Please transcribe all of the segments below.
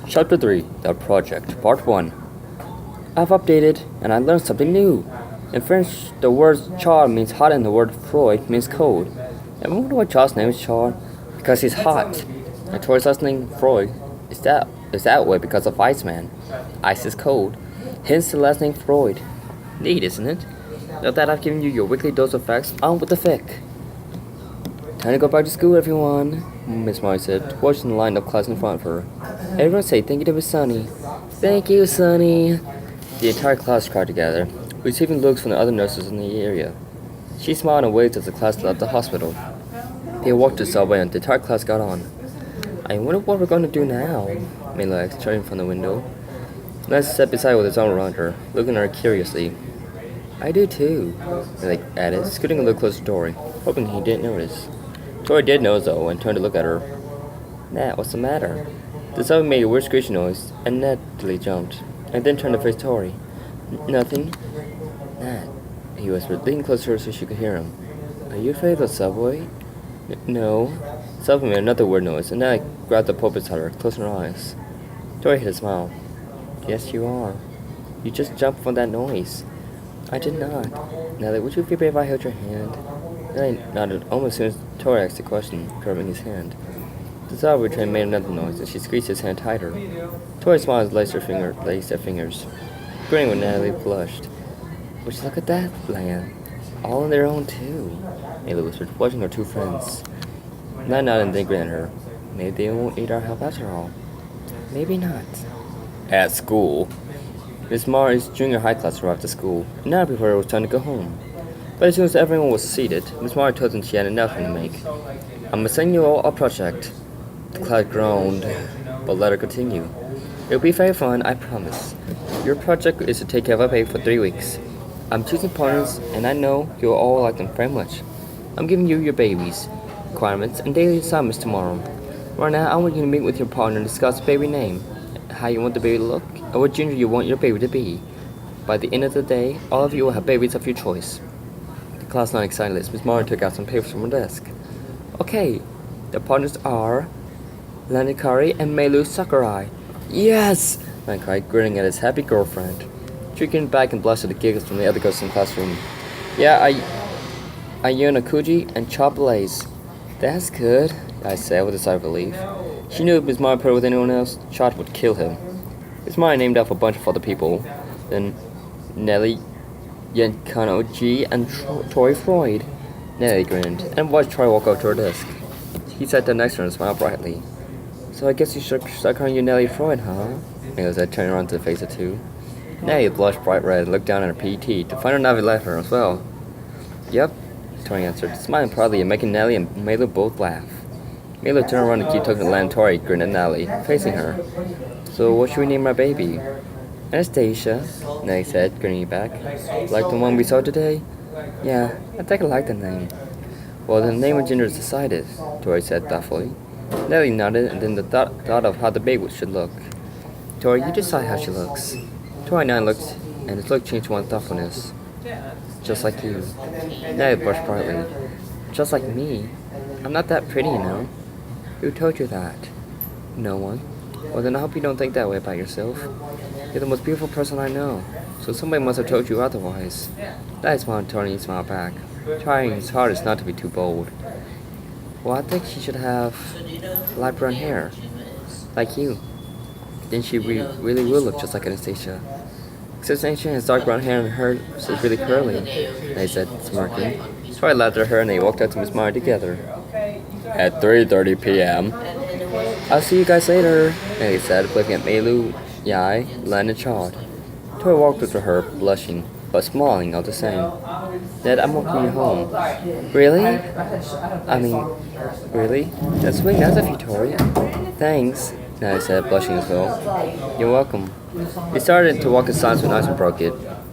Chapter 3, The Project, Part 1. I've updated, and I learned something new. In French, the word char means hot and the word Freud means cold. And I wonder why Char's name is Char? Because he's hot. And Troy's last name, Freud, is that way because of Iceman. Ice is cold. Hence the last name Freud. Neat, isn't it? Now that I've given you your weekly dose of facts, on with the fic. Time to go back to school, everyone, Miss Mary said, watching the lined up class in front of her. Everyone say thank you to Miss Sunny. Thank you, Sunny. The entire class cried together, receiving looks from the other nurses in the area. She smiled and waved as the class left the hospital. They walked to the subway and the entire class got on. I wonder what we're going to do now, Mila asked, turning from the window. Les sat beside her with his arm around her, looking at her curiously. I do too, Mila added, scooting a little closer to Tori, hoping he didn't notice. Tori did notice though and turned to look at her. Nat, what's the matter? The subway made a weird squishy noise, and Natalie jumped, and then turned to face Tori. Nothing. Nat, he whispered, leaning closer to her so she could hear him. Are you afraid of the subway? No. The subway made another weird noise, and Natalie grabbed the pulp beside her, closing her eyes. Tori hid a smile. Yes, you are. You just jumped from that noise. I did not. Natalie, would you be brave if I held your hand? Natalie nodded almost as soon as Tori asked the question, curving his hand. The subway train made another noise, and she squeezed his hand tighter. Tori smiled as laced their fingers. Grinning when Natalie blushed. Would you look at that land? All on their own, too, Ayla whispered, watching her two friends. Nat nodded and then grinned at her. Maybe they won't need our help after all. Maybe not. At school. Miss Mari's junior high class arrived at school, and now before it was time to go home. But as soon as everyone was seated, Miss Mari told them she had an announcement to make. I'm gonna send you all a project. The class groaned, but let her continue. It'll be very fun, I promise. Your project is to take care of a baby for 3 weeks. I'm choosing partners, and I know you'll all like them very much. I'm giving you your babies, requirements, and daily assignments tomorrow. Right now, I want you to meet with your partner and discuss the baby name, how you want the baby to look, and what gender you want your baby to be. By the end of the day, all of you will have babies of your choice. The class nodded excitedly as Miss Mari took out some papers from her desk. Okay, the partners are Lanikari and Melu Sakurai. Yes! Lan cried, grinning at his happy girlfriend. Drinking back and blushed at the giggles from the other girls in the classroom. Yeah, Ayuna Kuji and Chop Lays. That's good, I said with a sigh of relief. She knew if Miss Mari paired with anyone else, Chop would kill him. Miss Mari named off a bunch of other people. Then Nelly, Yankano G, and Troy Freud. Nelly grinned, and watched Troy walk over to her desk. He sat down next to her and smiled brightly. So I guess you should start calling you Nellie Freud, huh? Mila said, turning around to the face of two. Nellie blushed bright red and looked down at her PT to find her Navi let her as well. Yep, Tori answered, smiling proudly and making Nellie and Mila both laugh. Mila turned around to keep talking to Lan. Tori grinned at Nellie, facing her. So what should we name our baby? Anastasia, Nellie said, grinning back. Like the one we saw today? Yeah, I think I like the name. Well, the name and gender is decided, Tori said thoughtfully. Nellie nodded and then thought of how the baby should look. Tori, you decide how she looks. Tori now looked, and his look changed to one of thoughtfulness. Just like you. Nellie blushed brightly. Just like me? I'm not that pretty, you know. Who told you that? No one. Well, then I hope you don't think that way about yourself. You're the most beautiful person I know, so somebody must have told you otherwise. Nellie smiled and Tori smiled back, trying his hardest not to be too bold. Well, I think she should have light brown hair, like you. Then she really will look just like Anastasia. Except Anastasia has dark brown hair and hers is really curly, they said, smirking. Troy laughed at her and they walked out to Miss Mari together. At 3:30 p.m. I'll see you guys later, Nellie said, looking at Melu, Yai, Len, and Chad. Troy walked with her, blushing, but smiling all the same. Dad, I'm walking you home. Really? Really? That's really nice of you, Tori. Thanks, Nellie said, blushing as well. You're welcome. He started to walk in silence when Nelson broke it.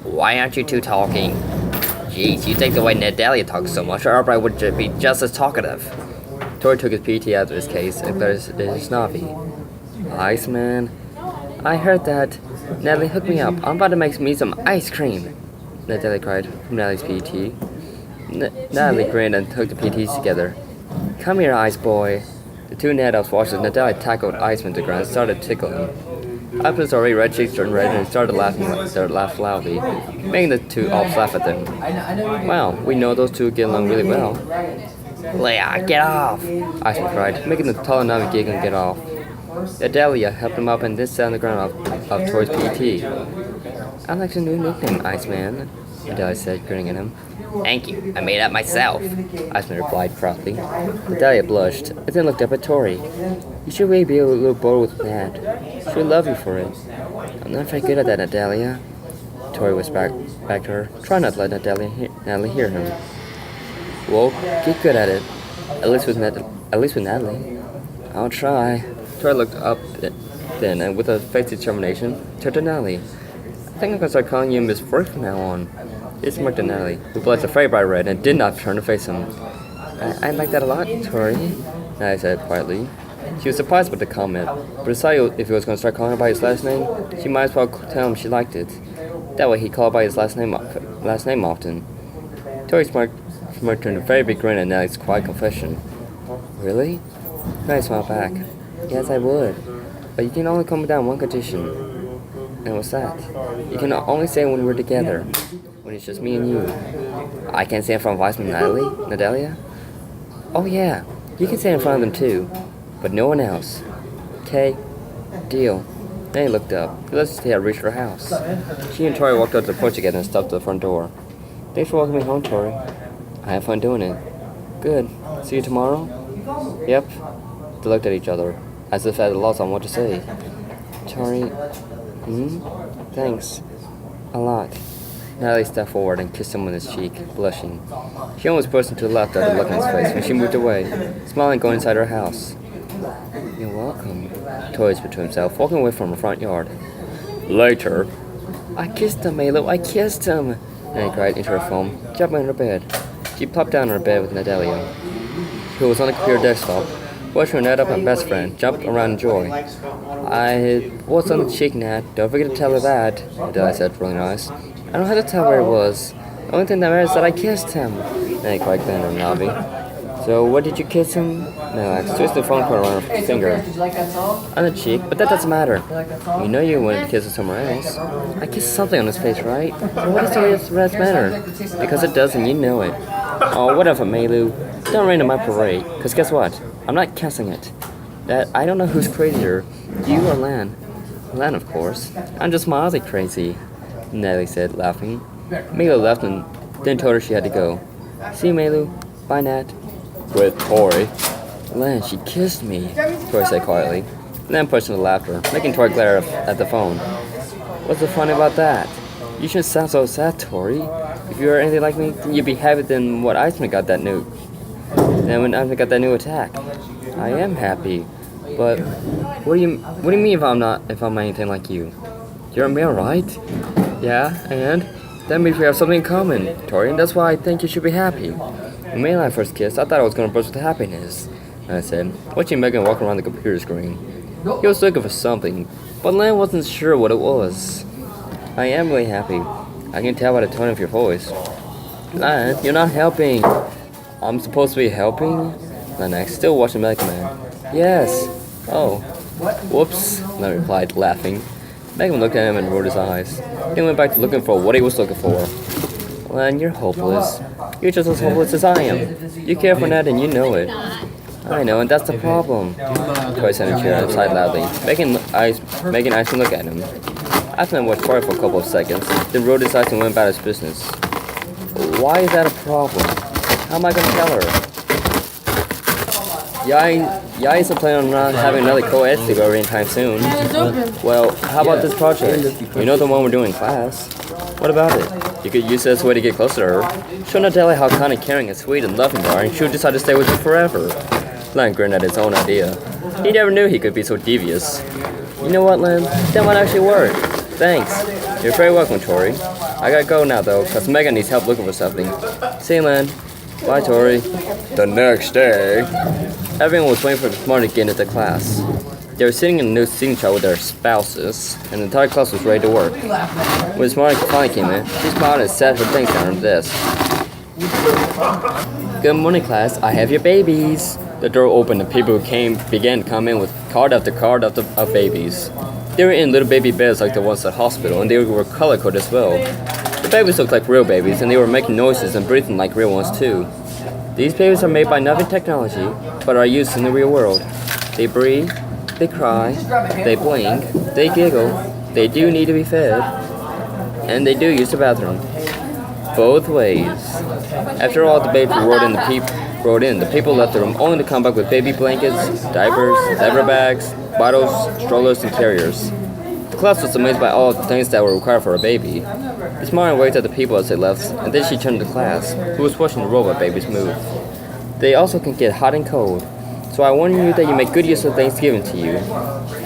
Why aren't you two talking? Jeez, you take the way Ned Dahlia talks so much, or I would be just as talkative. Tori took his PT out of his case and glared at his Navi. Iceman. I heard that. Natalie, hook me up. I'm about to make me some ice cream. Natalie cried from Natalie's PT. Natalie grinned and took the PTs together. Come here, ice boy. The two adults watched as Natalia tackled Iceman to the ground and started tickling. Iceman's already red cheeks turned red and started laughed loudly, making the two ops laugh at them. Wow, we know those two get along really well. Leah, get off! Iceman cried, making the taller Navi giggle and get off. Natalia helped him up and then sat on the ground of Tori's PT. I like the new nickname, Iceman, Natalia said, grinning at him. Thank you, I made it up myself, Iceman replied proudly. Natalia blushed, and then looked up at Tori. You should really be a little bored with that. She'll love you for it. I'm not very good at that, Natalia. Tori whispered back to her, try not to let Natalie hear him. Well, get good at it. At least with Natalie. I'll try. Tori looked up then, and with a face of determination, turned to Natalie. I think I'm gonna start calling you Miss Frick from now on. It smirked at Natalie, who blushed a very bright red and did not turn to face him. I like that a lot, Tori, Natalie said quietly. She was surprised by the comment, but decided if he was going to start calling her by his last name, she might as well tell him she liked it. That way he called by his last name often. Tori smirked turned a very big grin at Natalie's quiet confession. Really? Natalie smiled back. Yes, I would. But you can only come down one condition. And what's that? You can only say when we're together. When it's just me and you. I can't say in front of Iceman and Natalia? Oh yeah, you can say in front of them too. But no one else. Okay? Deal. Then he looked up. He let us had reached her house. She and Tori walked up to the porch together and stopped at the front door. Thanks for welcoming me home, Tori. I had fun doing it. Good. See you tomorrow? Yep. They looked at each other, as if at a loss on what to say. Tori... Thanks. A lot. Natalie stepped forward and kissed him on his cheek, blushing. She almost pushed him to the left at the look on his face when she moved away, smiling going inside her house. You're welcome, Tori whispered to himself, walking away from the front yard. Later. I kissed him, Milo, I kissed him! Nanny cried into her phone, jumping in her bed. She plopped down on her bed with Natalia, who was on the computer desktop, watching her net up and best friend jump around in joy. What's on the cheek, Nat? Don't forget to tell her that, Natalia said, really nice. I don't have to tell her where it was. The only thing that matters is that I kissed him. Nanny cried, clearing her Navi. So, what did you kiss him? No, I twisted the phone cord around her finger. On the cheek, but that doesn't matter. You know you wanted to kiss him somewhere else. I kissed something on his face, right? So what does the rest matter? Because it does, and you know it. Oh, whatever, Melu. Don't rain on my parade. Because guess what? I'm not kissing it. I don't know who's crazier, you or Lan. Lan, of course. I'm just mildly crazy, Natalie said, laughing. Melu left and then told her she had to go. See you, Melu. Bye, Nat. With Tori. Lan, she kissed me, Tori said quietly. Lan pushed into laughter, making Tori glare at the phone. What's so funny about that? You shouldn't sound so sad, Tori. If you were anything like me, then you'd be happy than what Iceman got that new. Then when Iceman got that new attack. I am happy. But what do you mean if I'm anything like you? You're a male, right? Yeah, and that means we have something in common, Tori, and that's why I think you should be happy. When May and I first kissed, I thought I was going to burst with happiness, I said, watching Megan walk around the computer screen. He was looking for something, but Lan wasn't sure what it was. I am really happy. I can tell by the tone of your voice. Lan, you're not helping. I'm supposed to be helping? Lan asked, still watching Mega Man. Yes. Oh. Whoops, Lan replied, laughing. Megan looked at him and rolled his eyes. He went back to looking for what he was looking for. Lan, you're hopeless. You're just as hopeless as I am. You care for Nat and you know it. I know, and that's the problem. Tori sat in a chair outside loudly, making Iceman look at him. Iceman watched Tori for a couple of seconds, then rolled his eyes and went about his business. Why is that a problem? How am I going to tell her? Yeah, I still plan on not having another co-ed sleepover anytime soon. Well, how about this project? You know the one we're doing in class? What about it? You could use it as a way to get closer to her. Show Natalia how kind of caring and sweet and loving you are, and she'll decide to stay with you forever. Lan grinned at his own idea. He never knew he could be so devious. You know what, Lan? That might actually work. Thanks. You're very welcome, Tori. I gotta go now, though, because Megan needs help looking for something. See you, Lan. Bye, Tori. The next day, everyone was waiting for the morning to get into class. They were sitting in a new seating chart with their spouses, and the entire class was ready to work. When Miss Marnie finally came in, she smiled and sat her things down on the desk. Good morning, class. I have your babies. The door opened and people began to come in with cart after cart of babies. They were in little baby beds like the ones at the hospital, and they were color-coded as well. The babies looked like real babies, and they were making noises and breathing like real ones too. These babies are made by nothing technology, but are used in the real world. They breathe, they cry, they blink, they giggle, they do need to be fed, and they do use the bathroom. Both ways. After all the babies rode in, the people left the room only to come back with baby blankets, diapers, diaper bags, bottles, strollers, and carriers. The class was amazed by all the things that were required for a baby. Miss Martin waved at the people as they left, and then she turned to the class, who was watching the robot babies move. They also can get hot and cold, so I warn you that you make good use of things given to you.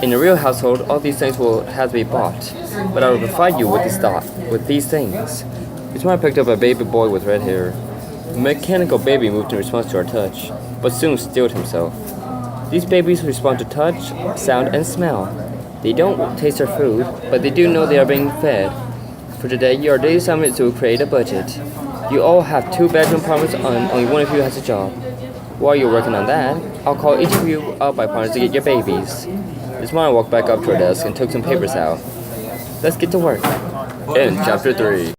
In a real household, all these things will have to be bought, but I will provide you with these things. Miss Martin picked up a baby boy with red hair. The mechanical baby moved in response to our touch, but soon stilled himself. These babies respond to touch, sound, and smell. They don't taste their food, but they do know they are being fed. For today, your daily assignment is to create a budget. You all have 2-bedroom apartments and only one of you has a job. While you're working on that, I'll call each of you out by partners to get your babies. Miss Martin walked back up to her desk and took some papers out. Let's get to work. End chapter 3.